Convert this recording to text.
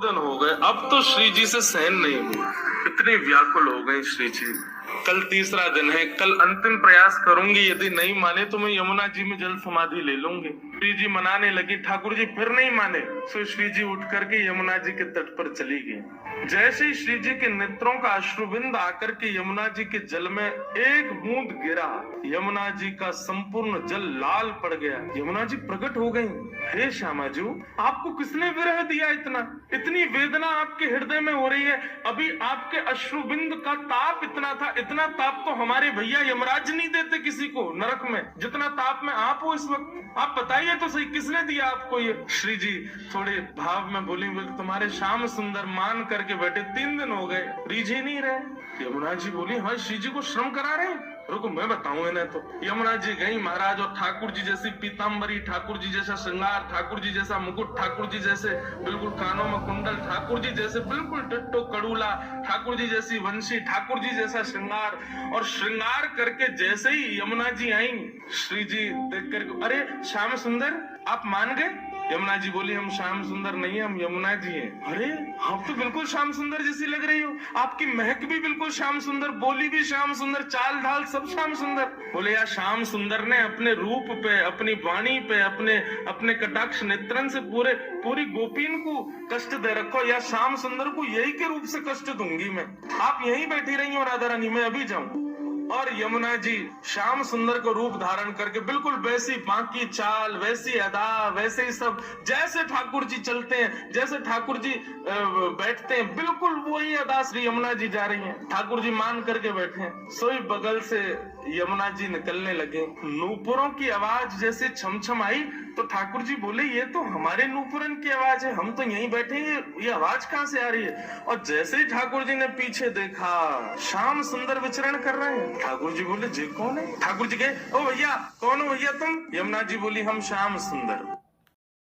दिन हो गए, अब तो श्री जी से सहन नहीं हुआ, इतने व्याकुल हो गए श्री जी। कल तीसरा दिन है, कल अंतिम प्रयास करूंगी, यदि नहीं माने तो मैं यमुना जी में जल समाधि ले लूंगी। श्री जी मनाने लगी, ठाकुर जी फिर नहीं माने, तो श्री जी उठ करके यमुना जी के तट पर चली गई। जैसे ही श्री जी के नेत्रों का अश्रुबिंद आकर के यमुना जी के जल में एक बूंद गिरा, यमुना जी का संपूर्ण जल लाल पड़ गया। यमुना जी प्रकट हो गई। हे श्यामाजू, आपको किसने विरह दिया? इतनी वेदना आपके हृदय में हो रही है। अभी आपके अश्रुबिंद का ताप इतना था, इतना ताप तो हमारे भैया यमराज नहीं देते किसी को नरक में, जितना ताप में आप हो इस वक्त। आप बताइए तो सही, किसने दिया आपको ये? श्री जी थोड़े भाव में बोली, तुम्हारे श्याम सुंदर मान करके बैठे 3 दिन हो गए, रीझ ही नहीं रहे। यमुना जी बोली, हाँ श्री जी को श्रम करा रहे, रुको मैं बताऊं इन्हें। तो यमुना जी गई महाराज, और ठाकुर जी जैसी पीताम्बरी, ठाकुर जी जैसा श्रृंगार, ठाकुर जी जैसा मुकुट, ठाकुर जी जैसे बिल्कुल कानों में कुंडल, ठाकुर जी जैसे बिल्कुल डिट्टो कड़ूला, ठाकुर जी जैसी वंशी, ठाकुर जी जैसा श्रृंगार। और श्रृंगार करके जैसे ही यमुना जी आई, श्री जी देख कर, अरे श्याम सुंदर आप मान गए? यमुना जी बोली, हम श्याम सुंदर नहीं है, हम यमुना जी हैं। अरे आप तो बिल्कुल श्याम सुंदर जैसी लग रही हो, आपकी महक भी बिल्कुल श्याम सुंदर, बोली भी श्याम सुंदर, चाल ढाल सब श्याम सुंदर। बोले यार, श्याम सुंदर ने अपने रूप पे, अपनी वाणी पे, अपने कटाक्ष नेत्रन से पूरी गोपीन को कष्ट दे रखो, या श्याम सुंदर को यही के रूप से कष्ट दूंगी मैं। आप यहीं बैठी रही हो राधा रानी, मैं अभी जाऊं। और यमुना जी श्याम सुंदर को रूप धारण करके बिल्कुल वैसी बाकी चाल, वैसी अदा, वैसे ही सब, जैसे ठाकुर जी चलते हैं, जैसे ठाकुर जी बैठते हैं, बिल्कुल वही अदा श्री यमुना जी जा रही हैं। ठाकुर जी मान करके बैठे हैं। सोई बगल से यमुना जी निकलने लगे। नूपुरों की आवाज जैसे छमछम आई, तो ठाकुर जी बोले, ये तो हमारे नूपुरन की आवाज है, हम तो यहीं बैठे हैं, ये आवाज कहाँ से आ रही है? और जैसे ही ठाकुर जी ने पीछे देखा, श्याम सुंदर विचरण कर रहे हैं। ठाकुर जी बोले, जी कौन है? ठाकुर जी कहे, ओ भैया कौन हो भैया तुम? यमुना जी बोली, हम श्याम सुंदर।